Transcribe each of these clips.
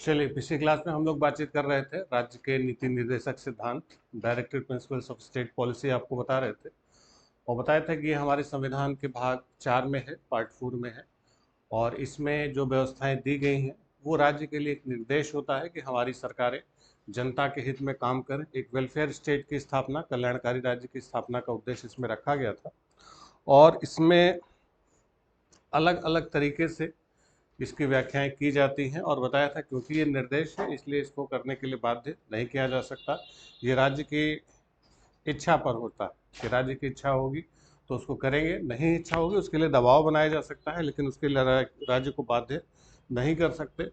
चलिए, पिछली क्लास में हम लोग बातचीत कर रहे थे राज्य के नीति निर्देशक सिद्धांत, directive principles of state policy आपको बता रहे थे और बताया था कि ये हमारे संविधान के भाग 4 में है, पार्ट 4 में है। और इसमें जो व्यवस्थाएं दी गई हैं वो राज्य के लिए एक निर्देश होता है कि हमारी सरकारें जनता के हित में काम करें। एक वेलफेयर स्टेट की स्थापना, कल्याणकारी राज्य की स्थापना का उद्देश्य इसमें रखा गया था। और इसमें अलग अलग तरीके से इसकी व्याख्याएं की जाती हैं और बताया था क्योंकि ये निर्देश है इसलिए इसको करने के लिए बाध्य नहीं किया जा सकता। ये राज्य की इच्छा पर होता है कि राज्य की इच्छा होगी तो उसको करेंगे, नहीं इच्छा होगी उसके लिए दबाव बनाया जा सकता है, लेकिन उसके लिए राज्य को बाध्य नहीं कर सकते।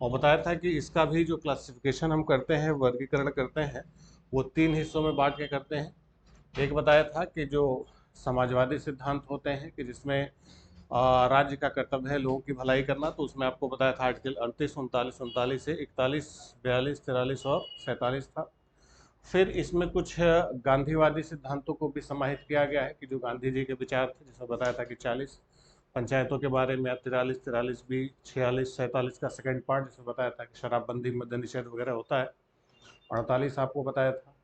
और बताया था कि इसका भी जो क्लासिफिकेशन हम करते हैं, वर्गीकरण करते हैं, वो 3 हिस्सों में बांट के करते हैं। एक बताया था कि जो समाजवादी सिद्धांत होते हैं कि जिसमें राज्य का कर्तव्य है लोगों की भलाई करना, तो उसमें आपको बताया था आर्टिकल 38, 39, 39 से 41, 42, 43 और 47 था। फिर इसमें कुछ गांधीवादी सिद्धांतों को भी समाहित किया गया है कि जो गांधी जी के विचार थे, जिसमें बताया था कि 40 पंचायतों के बारे में, 43 भी, 46 47 का सेकंड पार्ट जिसमें बताया था कि शराबबंदी, मद्य निषेध वगैरह होता है। 48 आपको बताया था।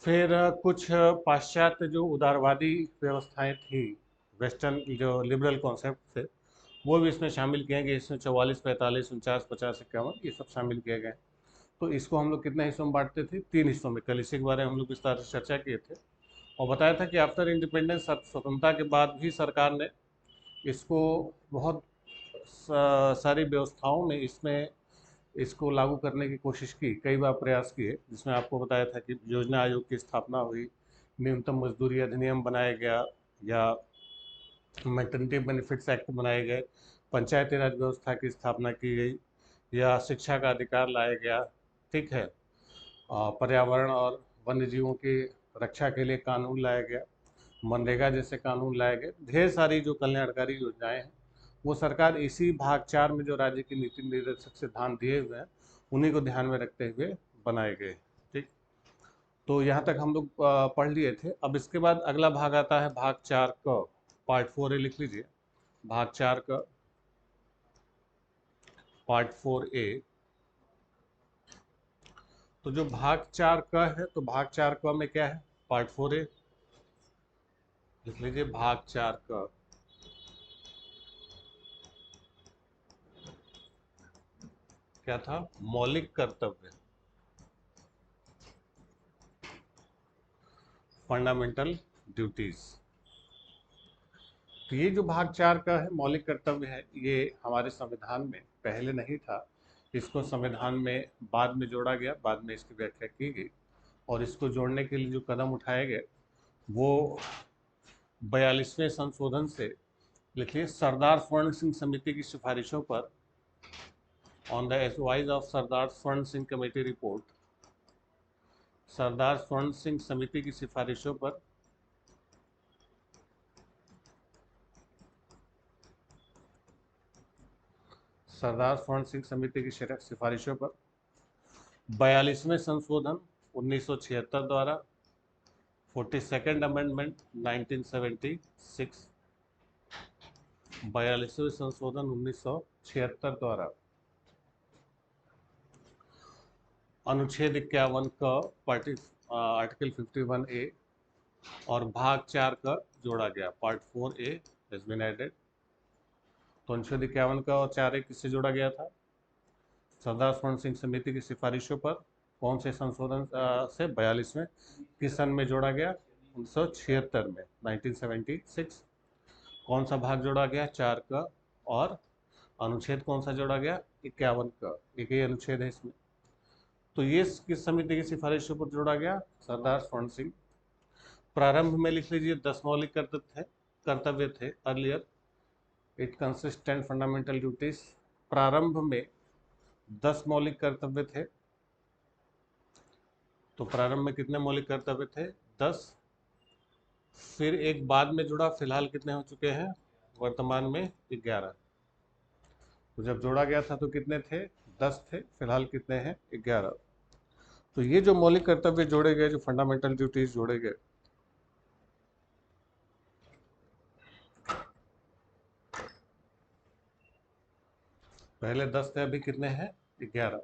फिर कुछ पाश्चात्य जो उदारवादी व्यवस्थाएं थी, वेस्टर्न जो लिबरल कॉन्सेप्ट थे, वो भी इसमें शामिल किए गए। इसमें 44, 45, 49, 50, 51 ये सब शामिल किए गए। तो इसको हम लोग कितने हिस्सों में बांटते थे? 3 हिस्सों में। कल इसी के बारे में हम लोग विस्तार से चर्चा किए थे और बताया था कि आफ्टर इंडिपेंडेंस, स्वतंत्रता के बाद भी सरकार ने इसको बहुत सारी व्यवस्थाओं में इसमें इसको लागू करने की कोशिश की, कई बार प्रयास किए, जिसमें आपको बताया था कि योजना आयोग की स्थापना हुई, न्यूनतम मजदूरी अधिनियम बनाया गया, या मैटरनिटी बेनिफिट्स एक्ट बनाए गए, पंचायती राज व्यवस्था की स्थापना की गई, या शिक्षा का अधिकार लाया गया। ठीक है। पर्यावरण और वन्य जीवों की रक्षा के लिए कानून लाया गया, मनरेगा जैसे कानून लाए गए। ढेर सारी जो कल्याणकारी योजनाएं हैं वो सरकार इसी भाग 4 में जो राज्य की नीति निर्देशक सिद्धांत दिए हुए हैं उन्हीं को ध्यान में रखते हुए बनाए गए। ठीक। तो यहाँ तक हम लोग पढ़ लिए थे। अब इसके बाद अगला भाग आता है भाग 4 का, पार्ट 4 ए लिख लीजिए। भाग 4 का पार्ट 4 ए। तो जो भाग 4 का है, तो भाग 4 का में क्या है? पार्ट 4 ए लिख लीजिए। भाग 4 का क्या था? मौलिक कर्तव्य, फंडामेंटल ड्यूटीज। तो ये जो भाग 4 का है, मौलिक कर्तव्य है, ये हमारे संविधान में पहले नहीं था। इसको संविधान में बाद में जोड़ा गया, बाद में इसकी व्याख्या की गई। और इसको जोड़ने के लिए जो कदम उठाए गए वो 42वें संशोधन से, लिखिए, सरदार स्वर्ण सिंह समिति की सिफारिशों पर, ऑन द एडवाइस ऑफ सरदार स्वर्ण सिंह कमेटी रिपोर्ट, सरदार स्वर्ण सिंह समिति की सिफारिशों पर सरदार स्वर्ण सिंह समिति की सिफारिशों पर 42वें संशोधन 1976 द्वारा, 42nd अमेंडमेंट 1976, 42वें संशोधन 1976 द्वारा, अनुच्छेद 51 का आर्टिकल 51A और भाग 4 का जोड़ा गया, part 4A has been added. तो अनुच्छेद 51 का और 4A किससे जोड़ा गया था? सरदार स्वर्ण सिंह समिति की सिफारिशों पर कौन से संशोधन से 42वें किस सन में जोड़ा गया? 1976 में, 1976। कौन सा भाग जोड़ा गया? 4 का। और अनुच्छेद कौन सा जोड़ा गया? 51 का। एक ही अनुच्छेद है इसमें। तो ये किस समिति की सिफारिशों पर जोड़ा गया? सरदार स्वर्ण सिंह। प्रारंभ में लिख लीजिए 10 मौलिक कर्तव्य थे। Earlier it consistent fundamental duties. प्रारंभ में 10 मौलिक कर्तव्य थे। तो प्रारंभ में कितने मौलिक कर्तव्य थे? 10। फिर एक बाद में जुड़ा, फिलहाल कितने हो चुके हैं? वर्तमान में 11। तो जब जोड़ा गया था तो कितने थे? 10 थे। फिलहाल कितने हैं? 11। तो ये जो मौलिक कर्तव्य जोड़े गए, जो फंडामेंटल ड्यूटीज जोड़े गए, पहले 10 थे, अभी कितने हैं? 11।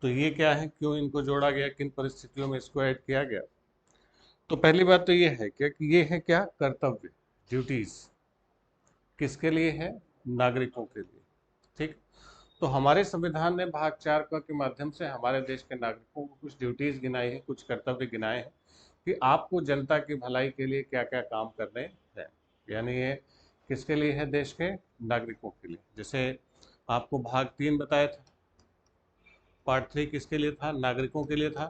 तो ये क्या है, क्यों इनको जोड़ा गया, किन परिस्थितियों में इसको ऐड किया गया? तो पहली बात तो ये है क्या कि ये है क्या, कर्तव्य, ड्यूटीज। किसके लिए है? नागरिकों के लिए। ठीक। तो हमारे संविधान ने भाग 4 क के माध्यम से हमारे देश के नागरिकों को कुछ ड्यूटीज गिनाई है, कुछ कर्तव्य गिनाए हैं कि आपको जनता की भलाई के लिए क्या क्या काम करने हैं। यानी ये किसके लिए है? देश के नागरिकों के लिए। जैसे आपको भाग 3 बताया था, पार्ट 3 किसके लिए था? नागरिकों के लिए था।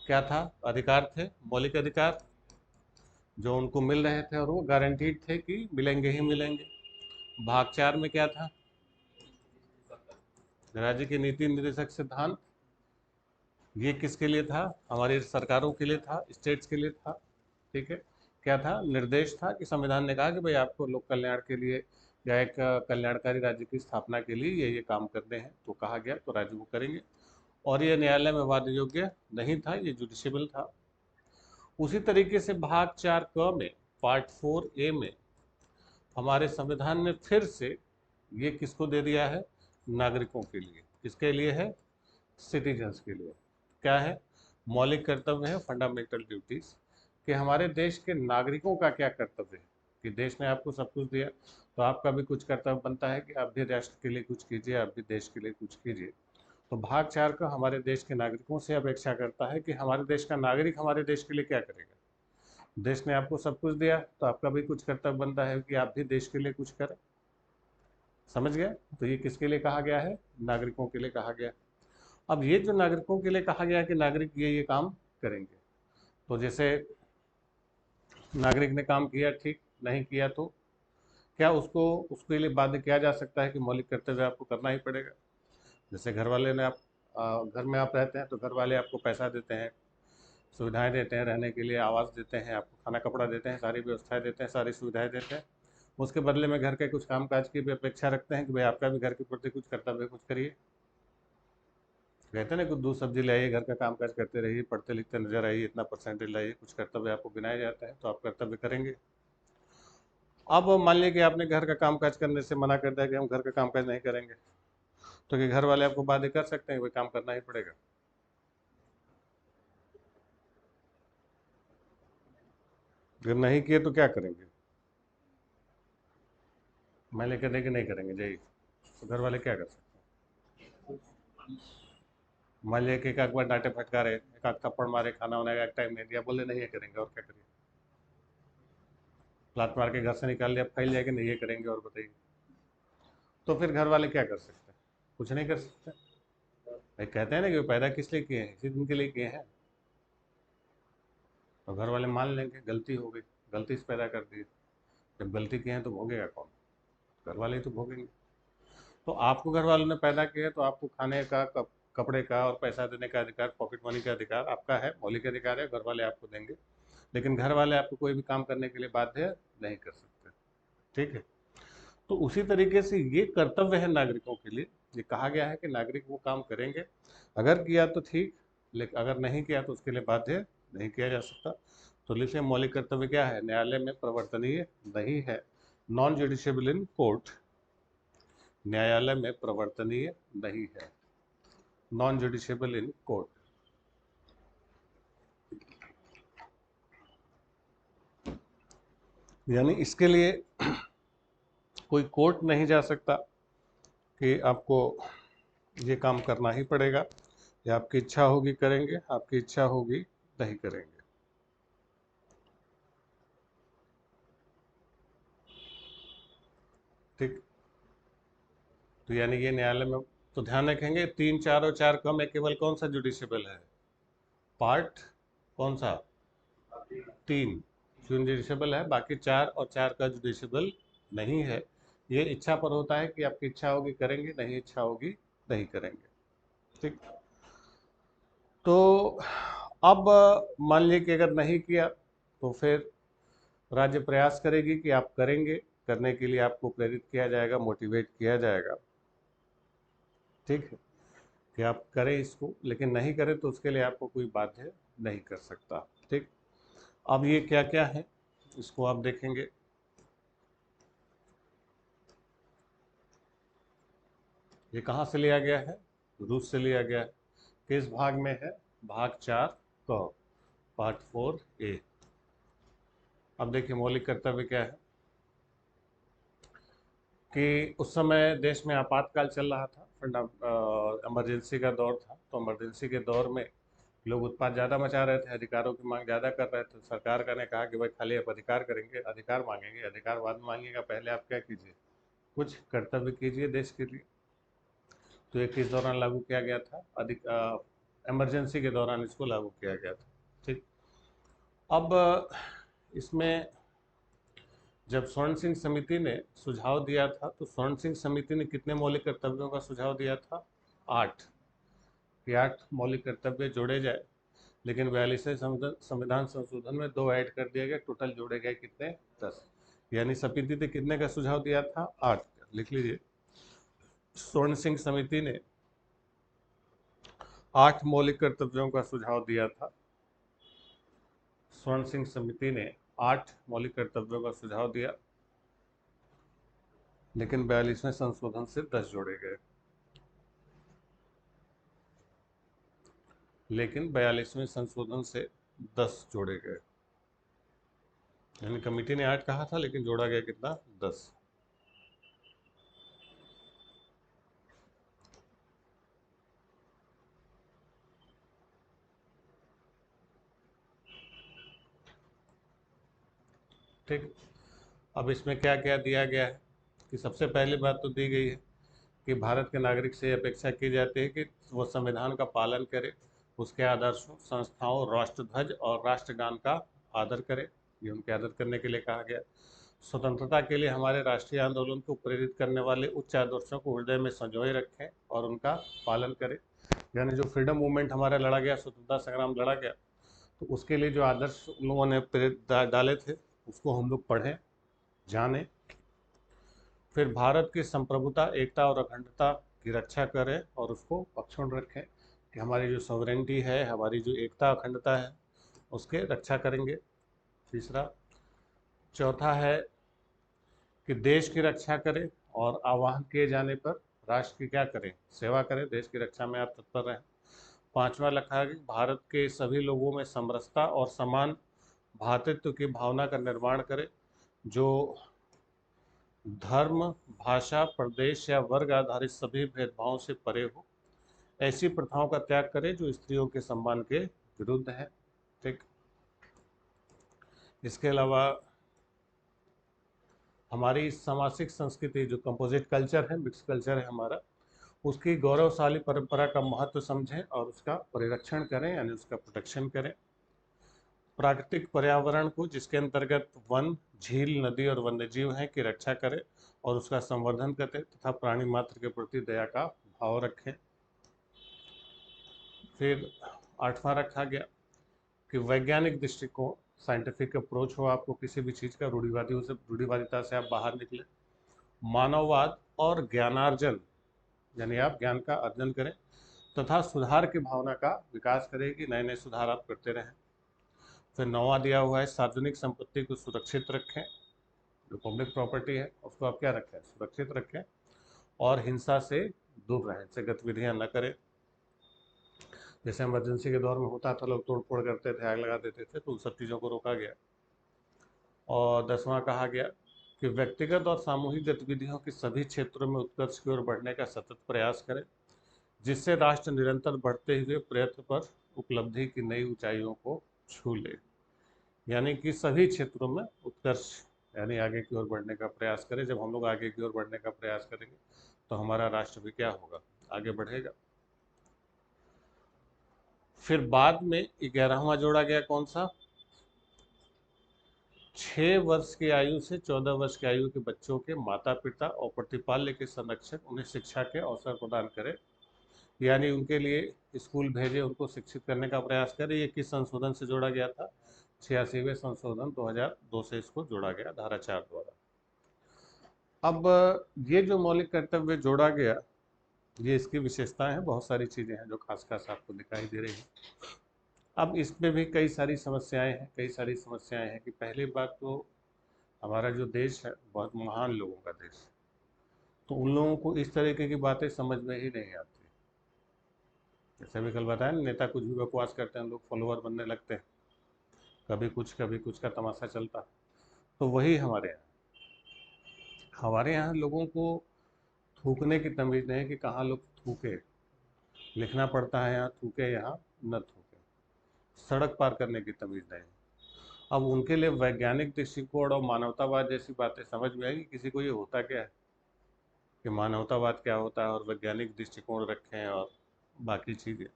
क्या था? अधिकार थे, मौलिक अधिकार जो उनको मिल रहे थे और वो गारंटीड थे कि मिलेंगे ही मिलेंगे। भाग 4 में क्या था? राज्य के नीति निर्देशक सिद्धांत। ये किसके लिए था? हमारी सरकारों के लिए था, स्टेट्स के लिए था। ठीक है। क्या था? निर्देश था कि संविधान ने कहा कि भाई आपको लोक कल्याण के लिए या एक कल्याणकारी राज्य की स्थापना के लिए ये काम करने हैं, तो कहा गया तो राज्य वो करेंगे। और ये न्यायालय में वाद योग्य नहीं था, ये जुडिशियबल था। उसी तरीके से भाग 4 क में, पार्ट 4 ए में हमारे संविधान ने फिर से ये किसको दे दिया है? नागरिकों के लिए। किसके लिए है? सिटीजन्स के लिए। क्या है? मौलिक कर्तव्य है, फंडामेंटल ड्यूटीज, कि हमारे देश के नागरिकों का क्या कर्तव्य है। कि देश ने आपको सब कुछ दिया, तो आपका भी कुछ कर्तव्य बनता है कि आप भी राष्ट्र के लिए कुछ कीजिए, आप भी देश के लिए कुछ कीजिए। तो भाग 4 का हमारे देश के नागरिकों से अपेक्षा करता है कि हमारे देश का नागरिक हमारे देश के लिए क्या करेगा। देश ने आपको सब कुछ दिया, तो आपका भी कुछ कर्तव्य बनता है कि आप भी देश के लिए कुछ करें। समझ गए? तो ये किसके लिए कहा गया है? नागरिकों के लिए कहा गया। अब ये जो नागरिकों के लिए कहा गया कि नागरिक ये काम करेंगे, तो जैसे नागरिक ने काम किया, ठीक, नहीं किया तो क्या उसको उसके लिए बाध्य किया जा सकता है कि मौलिक कर्तव्य आपको करना ही पड़ेगा? जैसे घर वाले ने आप घर में आप रहते हैं तो घर वाले आपको पैसा देते हैं, सुविधाएं देते हैं, रहने के लिए आवास देते हैं, आपको खाना कपड़ा देते हैं, सारी व्यवस्थाएं देते हैं, सारी सुविधाएं देते हैं। उसके बदले में घर के कुछ कामकाज की भी अपेक्षा रखते हैं कि भाई आपका भी घर के प्रति कुछ कर्तव्य, कुछ करिए। कहते हैं ना, कुछ दूध सब्जी लाइए, घर का कामकाज करते रहिए, पढ़ते लिखते नजर आइए, इतना परसेंटेज लाइए, कुछ कर्तव्य आपको गिनाए जाते हैं, तो आप कर्तव्य करेंगे। अब मान लीजिए कि आपने घर का कामकाज करने से मना कर दिया कि हम घर का कामकाज नहीं करेंगे, तो कि घर वाले आपको बाध्य कर सकते हैं, भाई काम करना ही पड़ेगा। अगर नहीं किए तो क्या करेंगे? मैं लेकर दे कि नहीं करेंगे जी, तो घर वाले क्या कर सकते हैं? मान लिया कि एक आध बार डांटे फटकारे, एक आध थप्पड़ मारे, खाना वाना का टाइम नहीं दिया, बोले नहीं ये करेंगे, और क्या करिए? लात मार के घर से निकाल दिया, फैल जाएगी, नहीं ये करेंगे, और बताइए। तो फिर घर वाले क्या कर सकते हैं? कुछ नहीं कर सकते। भाई कहते हैं ना कि वो पैदा किस लिए किए हैं? इसी दिन के लिए किए हैं। तो घर वाले मान लेंगे गलती हो गई, गलती से पैदा कर दी। जब गलती की है तो भोगेगा कौन? घर वाले ही तो भोगेंगे। तो आपको घर वालों ने पैदा किया, तो आपको खाने का, कपड़े का और पैसा देने का अधिकार, पॉकेट मनी का अधिकार आपका है, मौलिक अधिकार है, घर वाले आपको देंगे। लेकिन घर वाले आपको कोई भी काम करने के लिए बाध्य नहीं कर सकते। ठीक है। तो उसी तरीके से ये कर्तव्य है नागरिकों के लिए। ये कहा गया है कि नागरिक वो काम करेंगे, अगर किया तो ठीक, लेकिन अगर नहीं किया तो उसके लिए बाध्य नहीं किया जा सकता। तो लिखिए, मौलिक कर्तव्य क्या है? न्यायालय में प्रवर्तनीय नहीं है, नॉन जुडिशियबल इन कोर्ट। न्यायालय में प्रवर्तनीय नहीं है, नॉन जुडिशियबल इन कोर्ट। यानी इसके लिए कोई कोर्ट नहीं जा सकता कि आपको ये काम करना ही पड़ेगा, या आपकी इच्छा होगी करेंगे, आपकी इच्छा होगी नहीं करेंगे। ठीक। तो यानी ये न्यायालय में, तो ध्यान रखेंगे 3, 4 और 4 कम है, केवल कौन सा जुडिशियबल है? पार्ट कौन सा? 3 जुडिशियबल है, बाकी 4 और 4 का जुडिशियबल नहीं है। ये इच्छा पर होता है कि आपकी इच्छा होगी करेंगे, नहीं इच्छा होगी नहीं करेंगे। ठीक। तो अब मान लीजिए कि अगर नहीं किया, तो फिर राज्य प्रयास करेगी कि आप करेंगे, करने के लिए आपको प्रेरित किया जाएगा, मोटिवेट किया जाएगा। ठीक है, कि आप करें इसको, लेकिन नहीं करें तो उसके लिए आपको कोई बाध्य नहीं कर सकता। ठीक। अब ये क्या क्या है? इसको आप देखेंगे, ये कहाँ से लिया गया है? रूस से लिया गया है। किस भाग में है? भाग 4 क, पार्ट 4A। अब देखिए मौलिक कर्तव्य क्या है कि उस समय देश में आपातकाल चल रहा था, इमरजेंसी का दौर था। तो इमरजेंसी के दौर में लोग उत्पात ज़्यादा मचा रहे थे, अधिकारों की मांग ज़्यादा कर रहे थे। सरकार का ने कहा कि भाई खाली आप अधिकार करेंगे, अधिकार मांगेंगे, अधिकार बाद में मांगेगा, पहले आप क्या कीजिए, कुछ कर्तव्य कीजिए देश के लिए। तो ये किस दौरान लागू किया गया था? इमरजेंसी के दौरान इसको लागू किया गया था। ठीक। अब इसमें जब स्वर्ण सिंह समिति ने सुझाव दिया था, तो स्वर्ण सिंह समिति ने कितने मौलिक कर्तव्यों का सुझाव दिया था? 8 कि 8 मौलिक कर्तव्य जोड़े जाए। लेकिन 42वें संविधान संशोधन में 2 ऐड कर दिया गया, टोटल जोड़े गए कितने? 10। यानी समिति ने कितने का सुझाव दिया था? 8 का। लिख लीजिए, स्वर्ण सिंह समिति ने 8 मौलिक कर्तव्यों का सुझाव दिया था। स्वर्ण सिंह समिति ने 8 मौलिक कर्तव्यों का सुझाव दिया, लेकिन 42वें संशोधन से 10 जोड़े गए। लेकिन 42वें संशोधन से 10 जोड़े गए। यानी कमेटी ने 8 कहा था, लेकिन जोड़ा गया कितना? 10। ठीक। अब इसमें क्या क्या दिया गया है कि सबसे पहली बात तो दी गई है कि भारत के नागरिक से अपेक्षा की जाती है कि वो संविधान का पालन करे, उसके आदर्शों, संस्थाओं, राष्ट्रध्वज और राष्ट्रगान का आदर करे। ये उनके आदर करने के लिए कहा गया। स्वतंत्रता के लिए हमारे राष्ट्रीय आंदोलन को प्रेरित करने वाले उच्च आदर्शों को हृदय में संजोए रखें और उनका पालन करें। यानी जो फ्रीडम मूवमेंट हमारा लड़ा गया, स्वतंत्रता संग्राम लड़ा गया, तो उसके लिए जो आदर्श उन लोगों ने प्रेरित डाले थे, उसको हम लोग पढ़ें, जानें। फिर भारत की संप्रभुता, एकता और अखंडता की रक्षा करें और उसको अक्षुण्ण रखें कि हमारी जो सॉवरेनिटी है, हमारी जो एकता अखंडता है, उसके रक्षा करेंगे। तीसरा। चौथा है कि देश की रक्षा करें और आह्वान किए जाने पर राष्ट्र की क्या करें? सेवा करें, देश की रक्षा में आप तत्पर रहें। पांचवा लिखा है कि भारत के सभी लोगों में समरसता और समान भातृत्व की भावना का निर्माण करें, जो धर्म, भाषा, प्रदेश या वर्ग आधारित सभी भेदभावों से परे हो। ऐसी प्रथाओं का त्याग करें जो स्त्रियों के सम्मान के विरुद्ध है। ठीक। इसके अलावा हमारी सामाजिक संस्कृति जो कंपोजिट कल्चर है, मिक्स कल्चर है हमारा, उसकी गौरवशाली परंपरा का महत्व समझें और उसका परिरक्षण करें, यानी उसका प्रोटेक्शन करें। प्राकृतिक पर्यावरण को, जिसके अंतर्गत वन, झील, नदी और वन्यजीव हैं, की रक्षा करें और उसका संवर्धन करें तथा प्राणी मात्र के प्रति दया का भाव रखें। फिर 8वां रखा गया कि वैज्ञानिक दृष्टिकोण, साइंटिफिक अप्रोच हो आपको किसी भी चीज़ का, रूढ़िवादिता से आप बाहर निकले। मानववाद और ज्ञानार्जन, यानी आप ज्ञान का अर्जन करें तथा सुधार की भावना का विकास करें कि नए नए सुधार आप करते रहें। फिर 9वां दिया हुआ है सार्वजनिक संपत्ति को सुरक्षित रखें, जो पब्लिक प्रॉपर्टी है उसको आप क्या रखें? सुरक्षित रखें। और हिंसा से दूर रहें, से गतिविधियां न करें। जैसे इमरजेंसी के दौर में होता था, लोग तोड़ फोड़ करते थे, आग लगा देते थे, तो उन सब चीज़ों को रोका गया। और 10वां कहा गया कि व्यक्तिगत और सामूहिक गतिविधियों की सभी क्षेत्रों में उत्कर्ष की ओर बढ़ने का सतत प्रयास करें, जिससे राष्ट्र निरंतर बढ़ते हुए प्रयत्न पर उपलब्धि की नई ऊंचाइयों को छू ले। यानी कि सभी क्षेत्रों में उत्कर्ष, यानी आगे की ओर बढ़ने का प्रयास करें। जब हम लोग आगे की ओर बढ़ने का प्रयास करेंगे तो हमारा राष्ट्र भी क्या होगा? आगे बढ़ेगा। फिर बाद में 11वां जोड़ा गया, कौन सा? 6 वर्ष की आयु से 14 वर्ष की आयु के बच्चों के माता पिता और प्रतिपाल्य के संरक्षक उन्हें शिक्षा के अवसर प्रदान करें, यानी उनके लिए स्कूल भेजे, उनको शिक्षित करने का प्रयास करें। ये किस संशोधन से जोड़ा गया था? 86वें संशोधन 2002 से इसको जोड़ा गया, धारा 4 द्वारा। अब ये जो मौलिक कर्तव्य जोड़ा गया, ये इसकी विशेषताएं हैं, बहुत सारी चीजें हैं जो खास खास आपको दिखाई दे रही हैं। अब इसमें भी कई सारी समस्याएं हैं, कि पहली बात तो हमारा जो देश है बहुत महान लोगों का देश है, तो उन लोगों को इस तरीके की बातें समझ में ही नहीं आती। जैसे भी कल बताया ना, नेता कुछ भी बकवास करते हैं, लोग फॉलोअर बनने लगते हैं, कभी कुछ का तमाशा चलता है। तो वही हमारे यहाँ लोगों को थूकने की तमीज़ नहीं है कि कहाँ लोग थूके। लिखना पड़ता है यहाँ थूके, यहाँ न थूके। सड़क पार करने की तमीज़ नहीं है। अब उनके लिए वैज्ञानिक दृष्टिकोण और मानवतावाद जैसी बातें समझ में आएगी किसी को, ये होता क्या है, कि मानवतावाद क्या होता है और वैज्ञानिक दृष्टिकोण रखें और बाकी चीज़ें।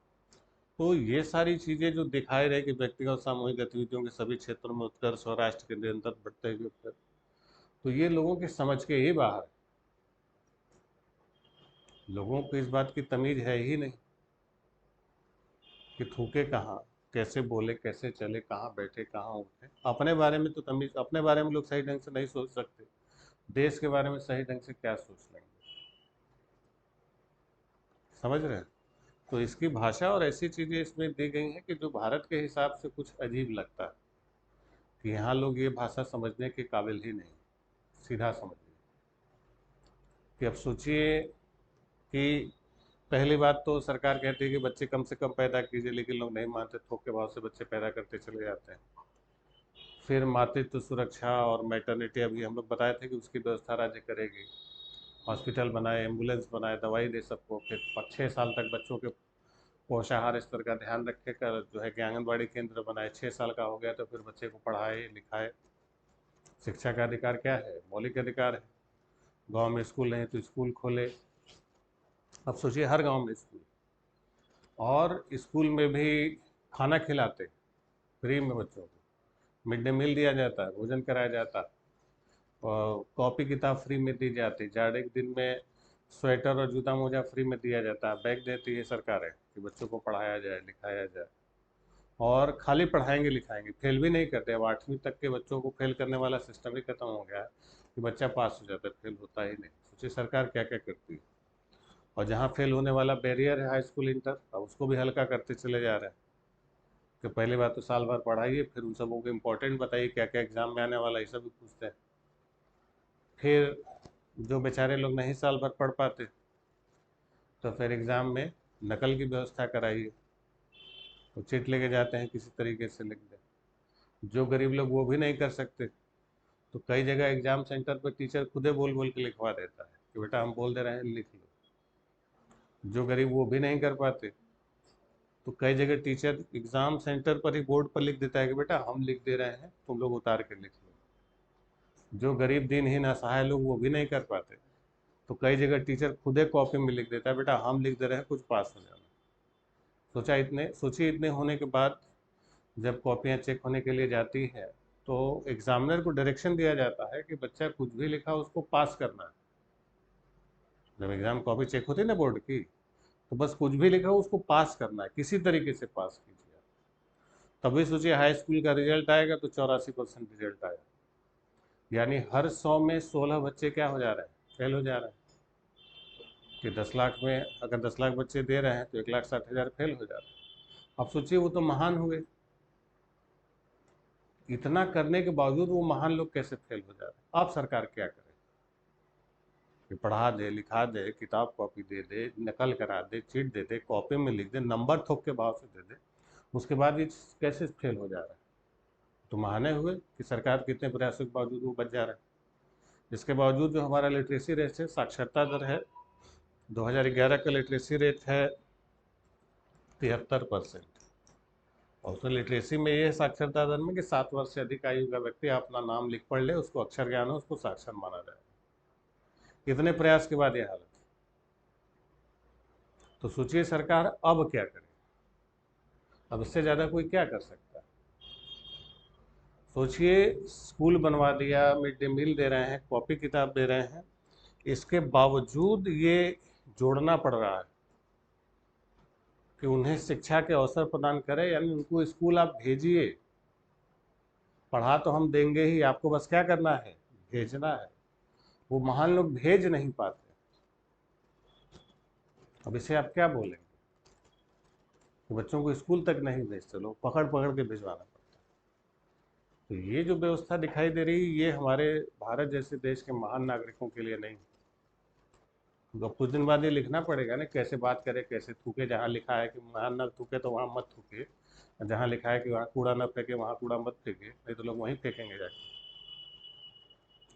तो ये सारी चीज़ें जो दिखाई रहे कि व्यक्तिगत सामूहिक गतिविधियों के सभी क्षेत्रों में उत्कर्ष और राष्ट्र के निरंतर बढ़ते हुए उत्कर्ष, तो ये लोगों के समझ के ही बाहर है। लोगों को इस बात की तमीज़ है ही नहीं कि थूके कहाँ, कैसे बोले, कैसे चले, कहाँ बैठे, कहाँ उठे। अपने बारे में तो तमीज़, अपने बारे में लोग सही ढंग से नहीं सोच सकते, देश के बारे में सही ढंग से क्या सोच लेंगे। समझ रहे हैं? तो इसकी भाषा और ऐसी चीज़ें इसमें दी गई हैं कि जो भारत के हिसाब से कुछ अजीब लगता है, कि यहाँ लोग ये भाषा समझने के काबिल ही नहीं, सीधा समझिए। कि अब सोचिए कि पहली बात तो सरकार कहती है कि बच्चे कम से कम पैदा कीजिए, लेकिन लोग नहीं मानते, थोक के भाव से बच्चे पैदा करते चले जाते हैं। फिर मातृत्व सुरक्षा और मैटरनिटी, अभी हम लोग बताए थे कि उसकी व्यवस्था राज्य करेगी। हॉस्पिटल बनाए, एम्बुलेंस बनाए, दवाई दे सबको। फिर 6 साल तक बच्चों के पोषाहार स्तर का ध्यान रखे कर जो है कि आंगनबाड़ी केंद्र बनाए। 6 साल का हो गया तो फिर बच्चे को पढ़ाए लिखाए। शिक्षा का अधिकार क्या है? मौलिक अधिकार है। गांव में स्कूल नहीं तो स्कूल खोले। अब सोचिए हर गांव में स्कूल, और स्कूल में भी खाना खिलाते फ्री में बच्चों को। मिड डे मील दिया जाता है, भोजन कराया जाता है, और कॉपी किताब फ्री में दी जाती है। जाड़े के दिन में स्वेटर और जूता मोजा फ्री में दिया जाता है। बैग देती है सरकारें कि बच्चों को पढ़ाया जाए लिखाया जाए। और खाली पढ़ाएंगे लिखाएंगे, फेल भी नहीं करते। अब 8वीं तक के बच्चों को फेल करने वाला सिस्टम ही खत्म हो गया है कि बच्चा पास हो जाता है, फेल होता ही नहीं। सोचिए सरकार क्या क्या करती है। और जहाँ फेल होने वाला बैरियर है हाई स्कूल इंटर, अब उसको भी हल्का करते चले जा रहे हैं। कि पहली बात तो साल भर पढ़ाइए, फिर उन सबों को इम्पोर्टेंट बताइए क्या क्या एग्जाम में आने वाला है, ये सब भी पूछते हैं। फिर जो बेचारे लोग नहीं साल भर पढ़ पाते, तो फिर एग्ज़ाम में नकल की व्यवस्था कराइए। तो चिट लेके जाते हैं, किसी तरीके से लिख दें। जो गरीब लोग वो भी नहीं कर सकते, तो कई जगह एग्ज़ाम सेंटर पर टीचर खुदे बोल बोल के लिखवा देता है कि बेटा हम बोल दे रहे हैं लिख लो। जो गरीब वो भी नहीं कर पाते, तो कई जगह टीचर एग्ज़ाम सेंटर पर ही बोर्ड पर लिख देता है कि बेटा हम लिख दे रहे हैं, तुम लोग उतार के लिख लो। जो गरीब दिनहीन असहाय लोग वो भी नहीं कर पाते, तो कई जगह टीचर खुदे कॉपी में लिख देता है बेटा हम लिख दे रहे हैं, कुछ पास हो जाना। सोचिए इतने होने के बाद जब कॉपियाँ चेक होने के लिए जाती है, तो एग्जामिनर को डायरेक्शन दिया जाता है कि बच्चा कुछ भी लिखा उसको पास करना है। जब एग्जाम कॉपी चेक होती है ना बोर्ड की, तो बस कुछ भी लिखा हो उसको पास करना है, किसी तरीके से पास कीजिए। तभी सोचिए हाई स्कूल का रिजल्ट आएगा तो 84% रिजल्ट आया, यानी हर 100 में 16 बच्चे क्या हो जा रहे हैं, फेल हो जा रहे हैं। कि 10 लाख में अगर 10 लाख बच्चे दे रहे हैं तो 1,60,000 फेल हो जा रहे हैं। अब सोचिए वो तो महान हुए, इतना करने के बावजूद वो महान लोग कैसे फेल हो जा रहे हैं। अब सरकार क्या करे कि पढ़ा दे लिखा दे, किताब कॉपी दे दे, नकल करा दे, चीट दे दे, कॉपी में लिख दे, नंबर थोक के भाव से दे दे, उसके बाद ये कैसे फेल हो जा रहा है। तो महाने हुए कि सरकार कितने प्रयासों के बावजूद वो बच जा रहा है। इसके बावजूद जो हमारा लिटरेसी रेट है, साक्षरता दर है, 2011 का लिटरेसी रेट है 73%। और उसमें लिटरेसी में ये है साक्षरता दर में कि 7 वर्ष से अधिक आयु का व्यक्ति अपना नाम लिख पढ़ ले, उसको अक्षर ज्ञान हो, उसको साक्षर माना जाए। इतने प्रयास के बाद ये हालत। तो सोचिए सरकार अब क्या करे। अब इससे ज़्यादा कोई क्या कर सकता है। सोचिए स्कूल बनवा दिया, मिड डे मील दे रहे हैं, कॉपी किताब दे रहे हैं, इसके बावजूद ये जोड़ना पड़ रहा है कि उन्हें शिक्षा के अवसर प्रदान करें, यानी उनको स्कूल आप भेजिए। पढ़ा तो हम देंगे ही, आपको बस क्या करना है, भेजना है। वो महान लोग भेज नहीं पाते। अब इसे आप क्या बोलेंगे। तो बच्चों को स्कूल तक नहीं भेजते, लोग पकड़ पकड़ के भिजवाना पड़ता है। तो ये जो व्यवस्था दिखाई दे रही, ये हमारे भारत जैसे देश के महान नागरिकों के लिए नहीं। तो कुछ दिन बाद ये लिखना पड़ेगा ना, कैसे बात करें, कैसे थूके। जहाँ लिखा है कि वहाँ न थूके तो वहाँ मत थूके, जहाँ लिखा है कि वहाँ कूड़ा न फेंके वहाँ कूड़ा मत फेंके, नहीं तो लोग वहीं फेंकेंगे जाके।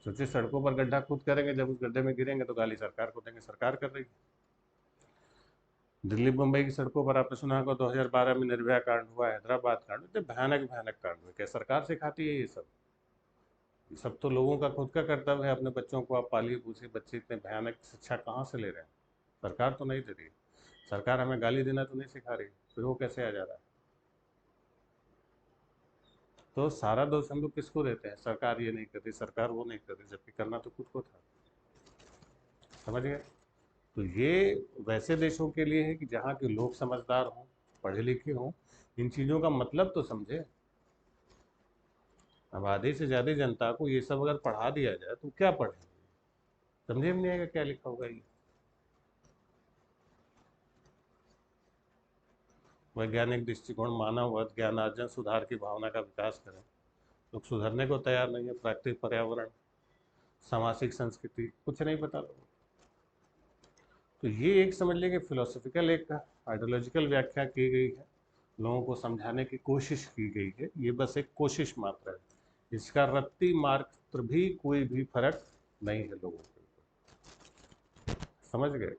सोचिए, सड़कों पर गड्ढा खुद करेंगे, जब उस गड्ढे में गिरेंगे तो गाली सरकार को देंगे, सरकार कर रही है। दिल्ली मुंबई की सड़कों पर आपने सुना होगा 2012 में निर्भया कांड हुआ, हैदराबाद कांड, इतने भयानक भयानक कांड हुए। क्या सरकार सिखाती है ये सब? ये सब तो लोगों का खुद का कर्तव्य है। अपने बच्चों को आप पालिए पूछिए, बच्चे इतने भयानक शिक्षा कहाँ से ले रहे हैं? सरकार तो नहीं दे रही है। सरकार हमें गाली देना तो नहीं सिखा रही, फिर वो कैसे आ जा रहा है? तो सारा दोष हम लोग किसको देते हैं? सरकार ये नहीं कर रही, सरकार वो नहीं कर रही, जबकि करना तो खुद को था। समझ गए? तो ये वैसे देशों के लिए है कि जहाँ के लोग समझदार हों, पढ़े लिखे हों, इन चीज़ों का मतलब तो समझे। अब आधे से ज़्यादा जनता को ये सब अगर पढ़ा दिया जाए तो क्या पढ़ेंगे? समझे में नहीं आएगा क्या लिखा होगा ये। वैज्ञानिक दृष्टिकोण, मानववध, ज्ञानार्जन, सुधार की भावना का विकास करें। लोग सुधरने को तैयार नहीं है। प्राकृतिक पर्यावरण, सामाजिक संस्कृति, कुछ नहीं पता लोगों को। तो ये एक समझ लें कि फिलोसफिकल एक आइडियोलॉजिकल व्याख्या की गई है, लोगों को समझाने की कोशिश की गई है। ये बस एक कोशिश मात्र है, इसका रत्ती मात्र भी कोई भी फर्क नहीं है लोगों के ऊपर। समझ गए?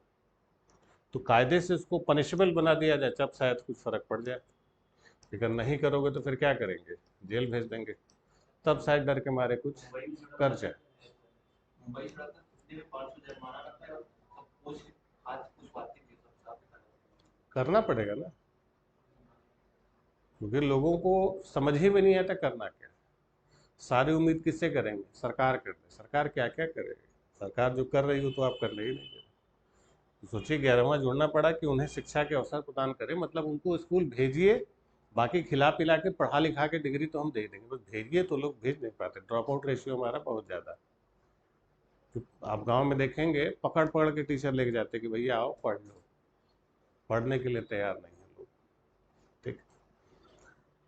तो कायदे से उसको पनिशेबल बना दिया जाए, तब शायद कुछ फर्क पड़ जाए। अगर नहीं करोगे तो फिर क्या करेंगे? जेल भेज देंगे, तब शायद डर के मारे कुछ कर जाए। करना पड़ेगा ना, क्योंकि लोगों को समझ ही में नहीं आता करना क्या। सारी उम्मीद किससे करेंगे? सरकार कर दे। सरकार क्या क्या करेगी? सरकार जो कर रही हो तो आप करने ही नहीं दे। तो सोचिए, 11वां जोड़ना पड़ा कि उन्हें शिक्षा के अवसर प्रदान करें, मतलब उनको स्कूल भेजिए, बाकी खिला पिला के पढ़ा लिखा के डिग्री तो हम दे देंगे, बस भेजिए। तो लोग भेज नहीं पाते, ड्रॉप आउट रेशियो हमारा बहुत ज़्यादा है। तो आप गांव में देखेंगे, पकड़ पकड़ के टीचर लेके जाते कि भैया आओ पढ़ लो, पढ़ने के लिए तैयार नहीं है लोग। ठीक।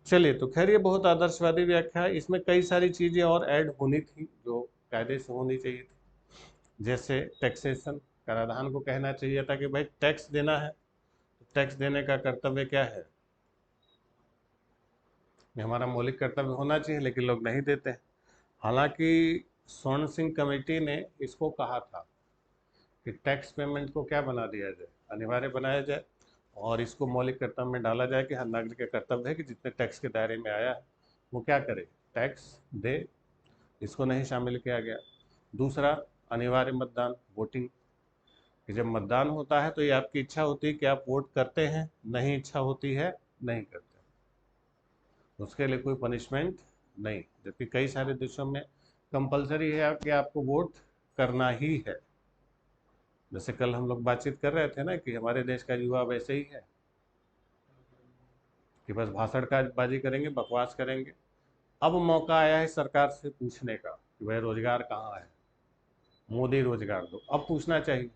चलिए, तो खैर ये बहुत आदर्शवादी व्याख्या है, इसमें कई सारी चीज़ें और ऐड होनी थी जो कायदे से होनी चाहिए थी। जैसे टैक्सेशन, कराधान को कहना चाहिए था कि भाई टैक्स देना है, तो टैक्स देने का कर्तव्य क्या है, ये हमारा मौलिक कर्तव्य होना चाहिए, लेकिन लोग नहीं देते हैं। हालांकि स्वर्ण सिंह कमेटी ने इसको कहा था कि टैक्स पेमेंट को क्या बना दिया जाए, अनिवार्य बनाया जाए, और इसको मौलिक कर्तव्य में डाला जाए कि हर नागरिक का कर्तव्य है कि जितने टैक्स के दायरे में आया है वो क्या करे, टैक्स दे। इसको नहीं शामिल किया गया। दूसरा, अनिवार्य मतदान, वोटिंग, कि जब मतदान होता है तो ये आपकी इच्छा होती है कि आप वोट करते हैं, नहीं इच्छा होती है नहीं करते, उसके लिए कोई पनिशमेंट नहीं। जबकि कई सारे देशों में कंपलसरी है कि आपको वोट करना ही है। जैसे कल हम लोग बातचीत कर रहे थे ना कि हमारे देश का युवा वैसे ही है कि बस भाषण का बाजी करेंगे, बकवास करेंगे। अब मौका आया है सरकार से पूछने का कि भाई रोजगार कहाँ है, मोदी रोजगार दो, अब पूछना चाहिए।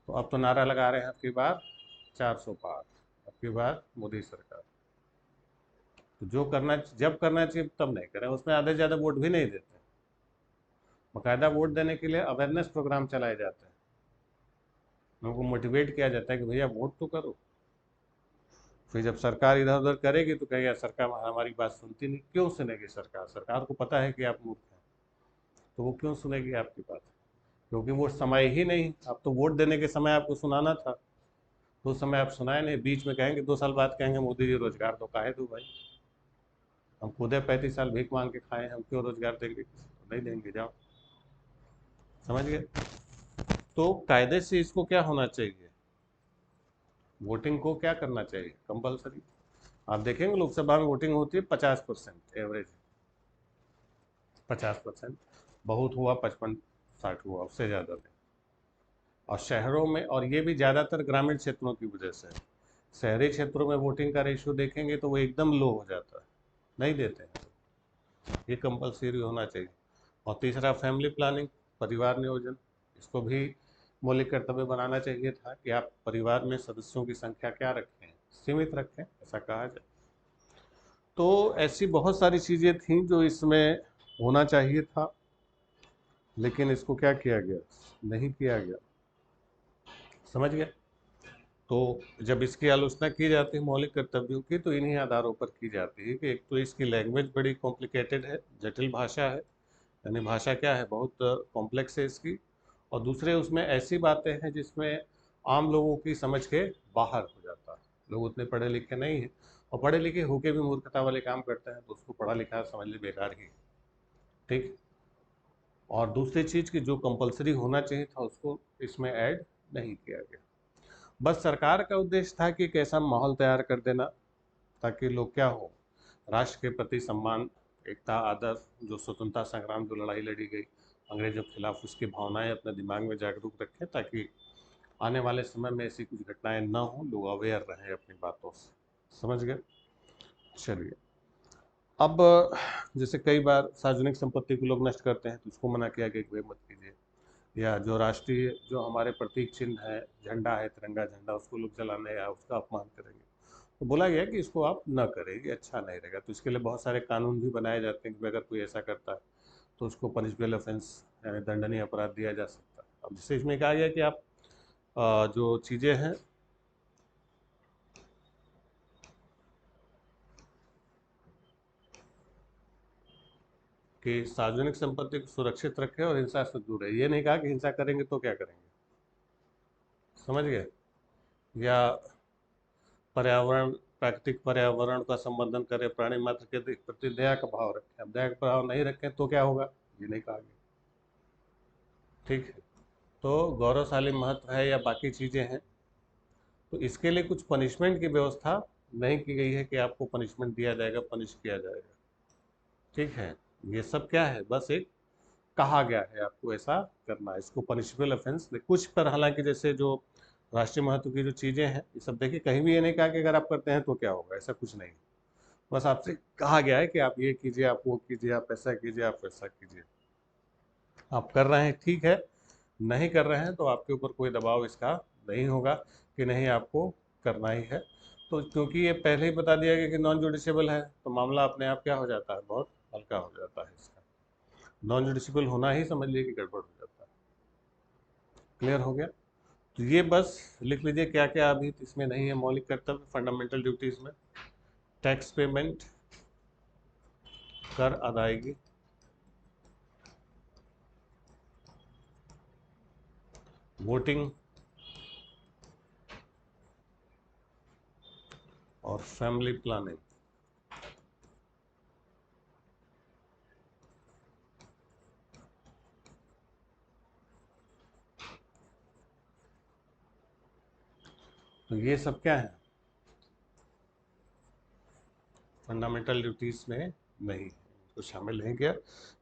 तो अब तो नारा लगा रहे हैं अब की बार 400 पार, अब की बार मोदी सरकार। तो जो करना, जब करना चाहिए तब नहीं करें, उसमें आधे से ज़्यादा वोट भी नहीं देते। बाकायदा वोट देने के लिए अवेयरनेस प्रोग्राम चलाए जाते हैं, लोगों को मोटिवेट किया जाता है कि भैया वोट तो करो। फिर जब सरकार इधर उधर करेगी तो कहेगा सरकार हमारी बात सुनती नहीं। क्यों सुनेगी सरकार? सरकार को पता है कि आप मूर्ख हैं, तो वो क्यों सुनेगी आपकी बात? क्योंकि वो समय ही नहीं। अब तो वोट देने के समय आपको सुनाना था, तो उस समय आप सुनाए नहीं। बीच में कहेंगे 2 साल बाद कहेंगे मोदी जी रोजगार दो, काहे दो भाई? हम खुद 35 साल भीख मांग के खाए हैं, हम क्यों रोजगार देंगे? नहीं देंगे, जाओ। समझ गए? तो कायदे से इसको क्या होना चाहिए, वोटिंग को क्या करना चाहिए, कंपलसरी। आप देखेंगे लोकसभा में वोटिंग होती है 50% एवरेज, 50%। बहुत हुआ 55-60 हुआ, उससे ज़्यादा नहीं। और शहरों में, और ये भी ज़्यादातर ग्रामीण क्षेत्रों की वजह से है। शहरी क्षेत्रों में वोटिंग का रेशियो देखेंगे तो वो एकदम लो हो जाता है, नहीं देते हैं। ये कंपलसरी होना चाहिए। और तीसरा, फैमिली प्लानिंग, परिवार नियोजन, इसको भी मौलिक कर्तव्य बनाना चाहिए था कि आप परिवार में सदस्यों की संख्या क्या रखें, सीमित रखें, ऐसा कहा जाए। तो ऐसी बहुत सारी चीज़ें थीं जो इसमें होना चाहिए था, लेकिन इसको क्या किया गया, नहीं किया गया। समझ गए। तो जब इसकी आलोचना की जाती है मौलिक कर्तव्यों की, तो इन्हीं आधारों पर की जाती है कि एक तो इसकी लैंग्वेज बड़ी कॉम्प्लिकेटेड है, जटिल भाषा है, यानी भाषा क्या है, बहुत कॉम्प्लेक्स है इसकी। और दूसरे उसमें ऐसी बातें हैं जिसमें आम लोगों की समझ के बाहर हो जाता है। लोग उतने पढ़े लिखे नहीं हैं, और पढ़े लिखे होके भी मूर्खता वाले काम करते हैं, तो उसको पढ़ा लिखा समझ ले बेकार ही। ठीक। और दूसरी चीज़ कि जो कंपलसरी होना चाहिए था उसको इसमें ऐड नहीं किया गया। बस सरकार का उद्देश्य था कि एक ऐसा माहौल तैयार कर देना ताकि लोग क्या हो, राष्ट्र के प्रति सम्मान, एकता, आदर, जो स्वतंत्रता संग्राम, जो लड़ाई लड़ी गई अंग्रेजों के खिलाफ, उसकी भावनाएं अपने दिमाग में जागरूक रखें, ताकि आने वाले समय में ऐसी कुछ घटनाएं ना हो, लोग अवेयर रहें अपनी बातों से। समझ गए। चलिए, अब जैसे कई बार सार्वजनिक संपत्ति को लोग नष्ट करते हैं, तो उसको मना किया गया कि भाई मत कीजिए। या जो राष्ट्रीय, जो हमारे प्रतीक चिन्ह है, झंडा है, तिरंगा झंडा, उसको लोग जलाने या उसका अपमान करेंगे, तो बोला गया कि इसको आप न करें, ये अच्छा नहीं रहेगा। तो इसके लिए बहुत सारे कानून भी बनाए जाते हैं कि अगर कोई ऐसा करता है तो उसको पनिशबल ऑफेंस यानी दंडनीय अपराध दिया जा सकता है। अब जैसे इसमें कहा गया कि आप जो चीज़ें हैं कि सार्वजनिक संपत्ति को सुरक्षित रखें और हिंसा से दूर है। ये नहीं कहा कि हिंसा करेंगे तो क्या करेंगे। समझ गए। या पर्यावरण, प्राकृतिक पर्यावरण का संवर्धन करें, प्राणी मात्र के प्रति दया का भाव रखें। अब दया का भाव नहीं रखें तो क्या होगा, ये नहीं कहा गया। ठीक है। तो गौरवशाली महत्व है या बाकी चीज़ें हैं, तो इसके लिए कुछ पनिशमेंट की व्यवस्था नहीं की गई है कि आपको पनिशमेंट दिया जाएगा, पनिश किया जाएगा। ठीक है। ये सब क्या है, बस एक कहा गया है आपको ऐसा करना है, इसको पनिशबल ऑफेंस। कुछ पर हालांकि जैसे जो राष्ट्रीय महत्व की जो चीज़ें हैं, ये सब देखिए, कहीं भी ये नहीं कहा कि अगर आप करते हैं तो क्या होगा, ऐसा कुछ नहीं। बस आपसे कहा गया है कि आप ये कीजिए, आप वो कीजिए, आप ऐसा कीजिए, आप वैसा कीजिए। आप कर रहे हैं ठीक है, नहीं कर रहे हैं तो आपके ऊपर कोई दबाव इसका नहीं होगा कि नहीं आपको करना ही है। तो क्योंकि ये पहले ही बता दिया गया कि नॉन जुडिशेबल है, तो मामला अपने आप क्या हो जाता है, बहुत हल्का हो जाता है इसका। नॉन जुडिशेबल होना ही समझ लीजिए कि गड़बड़ हो जाता है। क्लियर हो गया। तो ये बस लिख लीजिए क्या क्या अभी इसमें नहीं है मौलिक कर्तव्य, फंडामेंटल ड्यूटीज में। टैक्स पेमेंट, कर अदायगी, वोटिंग और फैमिली प्लानिंग। तो ये सब क्या है, फंडामेंटल ड्यूटीज में नहीं, इसको शामिल नहीं किया।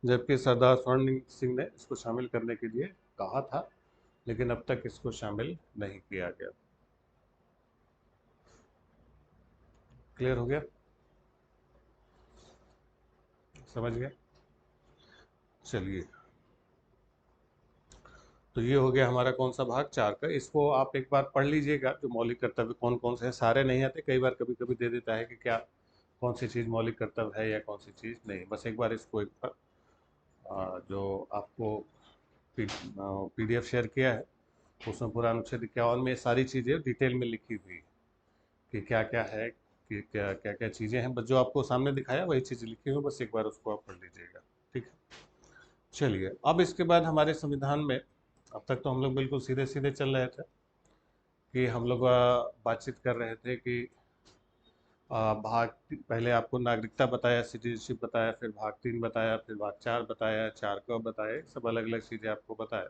जबकि सरदार स्वर्ण सिंह ने इसको शामिल करने के लिए कहा था, लेकिन अब तक इसको शामिल नहीं किया गया। क्लियर हो गया, समझ गए। चलिए, तो ये हो गया हमारा कौन सा भाग, 4 का। इसको आप एक बार पढ़ लीजिएगा, जो मौलिक कर्तव्य कौन कौन से हैं। सारे नहीं आते, कई बार कभी कभी दे देता है कि क्या कौन सी चीज़ मौलिक कर्तव्य है या कौन सी चीज़ नहीं। बस एक बार इसको, एक बार जो आपको PDF शेयर किया है, उसमें पूरा अनुच्छेद 51 में ये सारी चीज़ें डिटेल में लिखी हुई है कि क्या क्या है, कि क्या क्या क्या चीज़ें हैं। बस जो आपको सामने दिखाया वही चीज़ लिखी हुई, बस एक बार उसको आप पढ़ लीजिएगा। ठीक है। चलिए, अब इसके बाद हमारे संविधान में, अब तक तो हम लोग बिल्कुल सीधे सीधे चल रहे थे कि हम लोग बातचीत कर रहे थे कि पहले आपको नागरिकता बताया, सिटीजनशिप बताया, फिर भाग 3 बताया, फिर भाग 4 बताया, 4 का बताया, सब अलग अलग चीज़ें आपको बताया।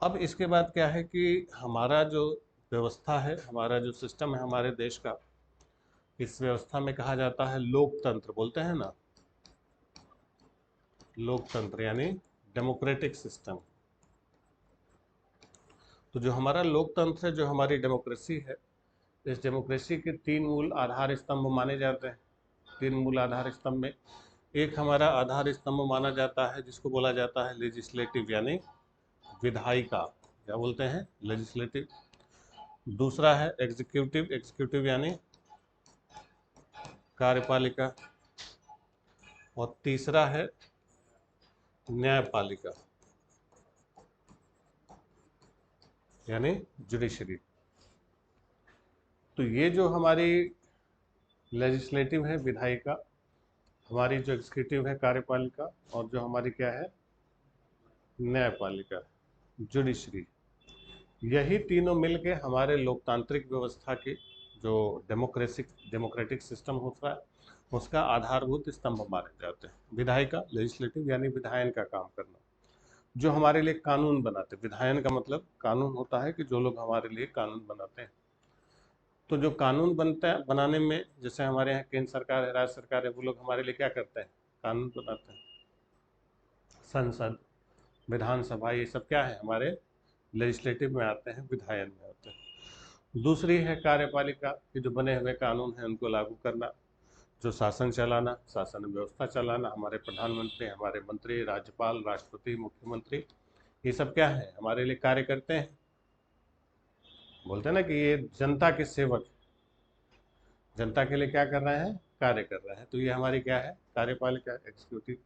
अब इसके बाद क्या है कि हमारा जो व्यवस्था है, हमारा जो सिस्टम है हमारे देश का, इस व्यवस्था में कहा जाता है लोकतंत्र, बोलते हैं ना, लोकतंत्र यानी डेमोक्रेटिक सिस्टम। तो जो हमारा लोकतंत्र है, जो हमारी डेमोक्रेसी है, इस डेमोक्रेसी के 3 मूल आधार स्तंभ माने जाते हैं। 3 मूल आधार स्तंभ में एक हमारा आधार स्तंभ माना जाता है जिसको बोला जाता है लेजिस्लेटिव यानी विधायिका, क्या बोलते हैं, लेजिस्लेटिव। दूसरा है एग्जीक्यूटिव, एग्जीक्यूटिव यानी कार्यपालिका, और तीसरा है न्यायपालिका यानी जुडिशरी। तो ये जो हमारी लेजिस्लेटिव है विधायिका, हमारी जो एग्जीक्यूटिव है कार्यपालिका, और जो हमारी क्या है न्यायपालिका जुडिशरी, यही तीनों मिलके हमारे लोकतांत्रिक व्यवस्था की जो डेमोक्रेटिक सिस्टम होता है उसका आधारभूत स्तंभ माने जाते हैं। विधायिका लेजिस्लेटिव यानी विधायन का काम करना, जो हमारे लिए कानून बनाते हैं। विधायन का मतलब कानून होता है कि जो लोग हमारे लिए कानून बनाते हैं। तो जो कानून बनता है, बनाने में जैसे हमारे यहाँ केंद्र सरकार है, राज्य सरकार है, वो लोग हमारे लिए क्या करते हैं, कानून बनाते हैं। संसद, विधानसभा, ये सब क्या है हमारे लेजिस्लेटिव में आते हैं, विधायन में आते हैं। दूसरी है कार्यपालिका कि जो बने हुए कानून हैं उनको लागू करना, जो शासन चलाना, शासन व्यवस्था चलाना, हमारे प्रधानमंत्री, हमारे मंत्री, राज्यपाल, राष्ट्रपति, मुख्यमंत्री, ये सब क्या है हमारे लिए कार्य करते हैं। बोलते हैं ना कि ये जनता के सेवक, जनता के लिए क्या कर रहे हैं, कार्य कर रहे हैं। तो ये हमारी क्या है कार्यपालिका, एग्जीक्यूटिव।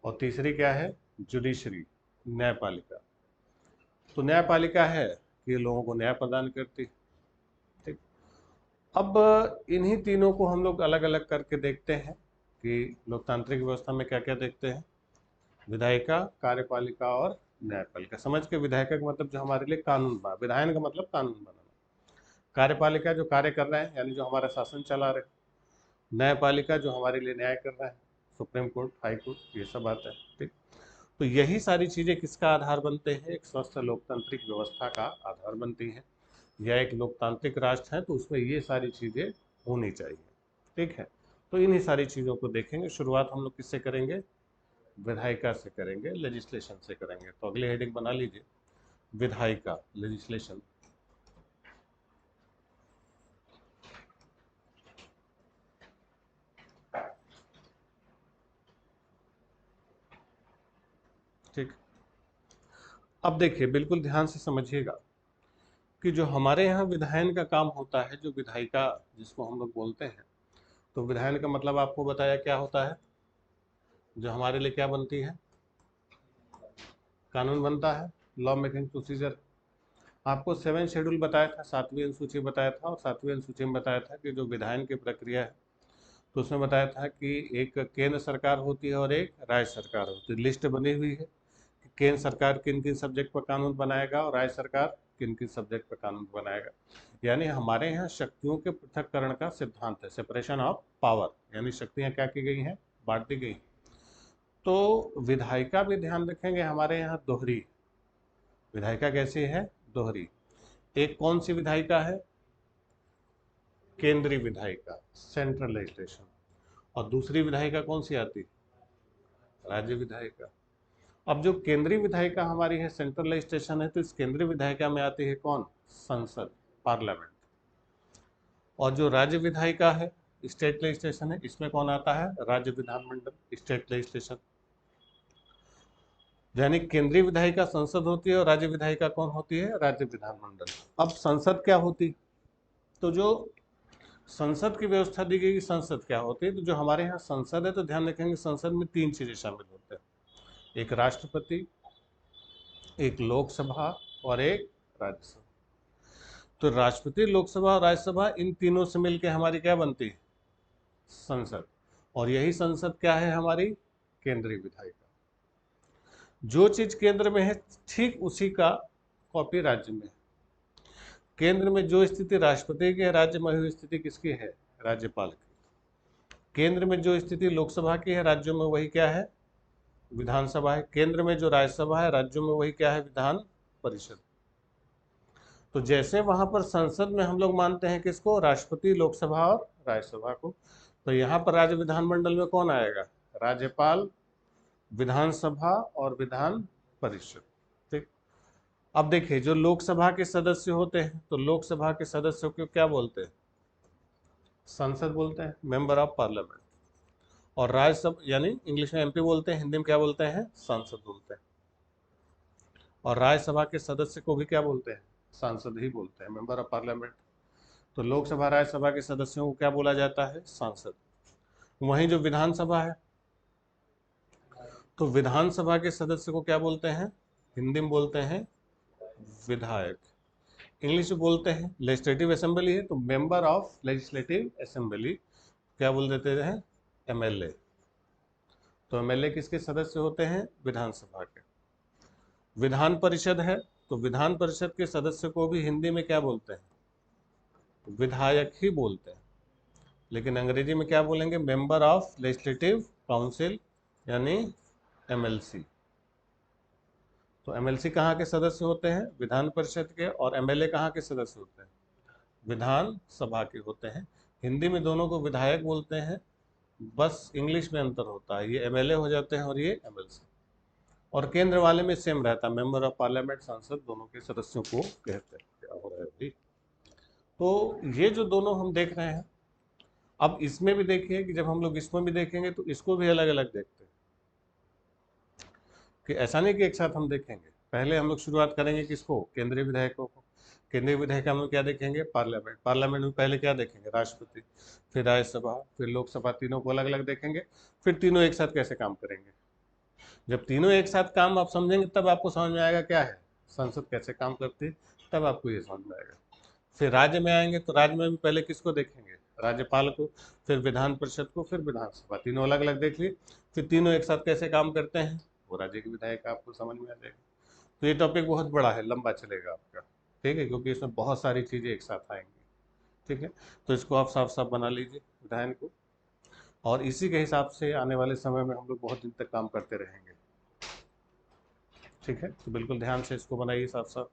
और तीसरी क्या है जुडिशरी, न्यायपालिका। तो न्यायपालिका है कि ये लोगों को न्याय प्रदान करती। ठीक, अब इन्हीं तीनों को हम लोग अलग अलग करके देखते हैं कि लोकतांत्रिक व्यवस्था में क्या क्या देखते हैं, विधायिका, कार्यपालिका और न्यायपालिका। समझ के, विधायिका का मतलब जो हमारे लिए कानून बना, विधायन का मतलब कानून बनाना, कार्यपालिका जो कार्य कर रहे हैं यानी जो हमारा शासन चला रहे, न्यायपालिका जो हमारे लिए न्याय कर रहा है, सुप्रीम कोर्ट, हाई कोर्ट, ये सब आता है। ठीक, तो यही सारी चीज़ें किसका आधार बनते हैं, एक स्वस्थ लोकतांत्रिक व्यवस्था का आधार बनती हैं। या एक लोकतांत्रिक राष्ट्र है तो उसमें ये सारी चीज़ें होनी चाहिए। ठीक है, तो इन्हीं सारी चीज़ों को देखेंगे। शुरुआत हम लोग किससे करेंगे, विधायिका से करेंगे, लेजिस्लेशन से करेंगे। तो अगली हेडिंग बना लीजिए, विधायिका, लेजिस्लेशन। ठीक, अब देखिए बिल्कुल ध्यान से समझिएगा कि जो हमारे यहाँ विधायन का काम होता है, जो विधायिका जिसको हम लोग बोलते हैं, तो विधायन का मतलब आपको बताया क्या होता है, जो हमारे लिए क्या बनती है, कानून बनता है, लॉ मेकिंग प्रोसीजर। आपको 7 शेड्यूल बताया था, 7वीं अनुसूची बताया था, और 7वीं अनुसूची में बताया था कि जो विधायन की प्रक्रिया है तो उसमें बताया था कि एक केंद्र सरकार होती है और एक राज्य सरकार होती है। लिस्ट बनी हुई है कि केंद्र सरकार किन किन सब्जेक्ट पर कानून बनाएगा और राज्य सरकार किन किन सब्जेक्ट पर कानून बनाएगा। यानी हमारे यहाँ शक्तियों के पृथक्करण का सिद्धांत है, सेपरेशन ऑफ पावर, यानी शक्तियाँ क्या की गई हैं, बांट दी गई। तो विधायिका भी ध्यान रखेंगे हमारे यहाँ दोहरी, विधायिका कैसी है, दोहरी। एक कौन सी विधायिका है, केंद्रीय विधायिका, सेंट्रल लेजिस्लेशन। और दूसरी विधायिका कौन सी आती, राज्य विधायिका। अब जो केंद्रीय विधायिका हमारी है, सेंट्रल लेजिस्लेशन है, तो इस केंद्रीय विधायिका में आती है कौन, संसद, पार्लियामेंट। और जो राज्य विधायिका है, स्टेट लेजिस्लेशन है, इसमें कौन आता है, राज्य विधानमंडल, स्टेट लेजिस्लेशन। यानी केंद्रीय विधायिका संसद होती है और राज्य विधायिका कौन होती है, राज्य विधानमंडल। अब संसद क्या होती, तो जो संसद की व्यवस्था दी गई, संसद क्या होती है, तो जो हमारे यहाँ संसद है तो ध्यान रखेंगे संसद में 3 चीजें शामिल होते हैं, एक राष्ट्रपति, एक लोकसभा और एक राज्यसभा। तो राष्ट्रपति, लोकसभा और राज्यसभा, इन तीनों से मिलकर हमारी क्या बनती है, संसद। और यही संसद क्या है, हमारी केंद्रीय विधायिका। जो चीज केंद्र में है ठीक उसी का कॉपी राज्य में है। केंद्र में जो स्थिति राष्ट्रपति की है, राज्य में वही स्थिति किसकी है, राज्यपाल की। केंद्र में जो स्थिति लोकसभा की है, राज्यों में वही क्या है, विधानसभा है। केंद्र में जो राज्यसभा है, राज्यों में वही क्या है, विधान परिषद। तो जैसे वहां पर संसद में हम लोग मानते हैं किसको, राष्ट्रपति, लोकसभा और राज्यसभा को, तो यहाँ पर राज्य विधानमंडल में कौन आएगा, राज्यपाल, विधानसभा और विधान परिषद। ठीक, अब देखिए जो लोकसभा के सदस्य होते हैं, तो लोकसभा के सदस्यों को क्या बोलते हैं, संसद बोलते हैं, मेंबर ऑफ पार्लियामेंट। और राज्यसभा यानी इंग्लिश में एमपी बोलते हैं, हिंदी में क्या बोलते हैं, सांसद बोलते हैं। और राज्यसभा के सदस्य को भी क्या बोलते हैं, सांसद ही बोलते हैं, मेंबर ऑफ पार्लियामेंट। तो लोकसभा राज्यसभा के सदस्यों को क्या बोला जाता है? सांसद। वहीं जो विधानसभा है, तो विधानसभा के सदस्य को क्या बोलते हैं? हिंदी में बोलते हैं विधायक। इंग्लिश में बोलते हैं लेजिस्लेटिव असेंबली है, तो मेंबर ऑफ लेजिस्लेटिव असेंबली क्या बोल देते हैं? एमएलए। तो एमएलए किसके सदस्य होते हैं? विधानसभा के। विधान परिषद है, तो विधान परिषद के सदस्य को भी हिंदी में क्या बोलते हैं? विधायक ही बोलते हैं, लेकिन अंग्रेजी में क्या बोलेंगे? मेंबर ऑफ लेजिस्लेटिव काउंसिल, यानी एमएलसी। तो एमएलसी कहाँ के सदस्य होते हैं? विधान परिषद के। और एमएलए कहाँ के सदस्य होते हैं? विधान सभा के होते हैं। हिंदी में दोनों को विधायक बोलते हैं, बस इंग्लिश में अंतर होता है, ये एमएलए हो जाते हैं और ये एमएलसी। और केंद्र वाले में सेम रहता है, मेंबर ऑफ पार्लियामेंट, सांसद, दोनों के सदस्यों को कहते हैं। क्या हो रहा है अभी? तो ये जो दोनों हम देख रहे हैं, अब इसमें भी देखिए कि जब हम लोग इसमें भी देखेंगे तो इसको भी अलग अलग देखते हैं, कि ऐसा नहीं कि एक साथ हम देखेंगे। पहले हम लोग शुरुआत करेंगे किसको? केंद्रीय विधायकों को। केंद्रीय विधायक हम लोग क्या देखेंगे? पार्लियामेंट। पार्लियामेंट में पहले क्या देखेंगे? राष्ट्रपति, फिर राज्यसभा, फिर लोकसभा, तीनों को अलग अलग देखेंगे। फिर तीनों एक साथ कैसे काम करेंगे। जब तीनों एक साथ काम आप समझेंगे तब आपको समझ में आएगा क्या है संसद कैसे काम करती है, तब आपको ये समझ में आएगा। फिर राज्य में आएंगे तो राज्य में भी पहले किसको देखेंगे? राज्यपाल को, फिर विधान परिषद को, फिर विधानसभा, तीनों अलग अलग देख लिए। फिर तीनों एक साथ कैसे काम करते हैं, वो राज्य के विधायक आपको समझ में आ जाएगा। तो ये टॉपिक बहुत बड़ा है, लंबा चलेगा आपका, ठीक है, क्योंकि इसमें बहुत सारी चीज़ें एक साथ आएंगी। ठीक है, तो इसको आप साफ साफ बना लीजिए विधायन को, और इसी के हिसाब से आने वाले समय में हम लोग बहुत दिन तक काम करते रहेंगे। ठीक है, तो बिल्कुल ध्यान से इसको बनाइए साफ साफ।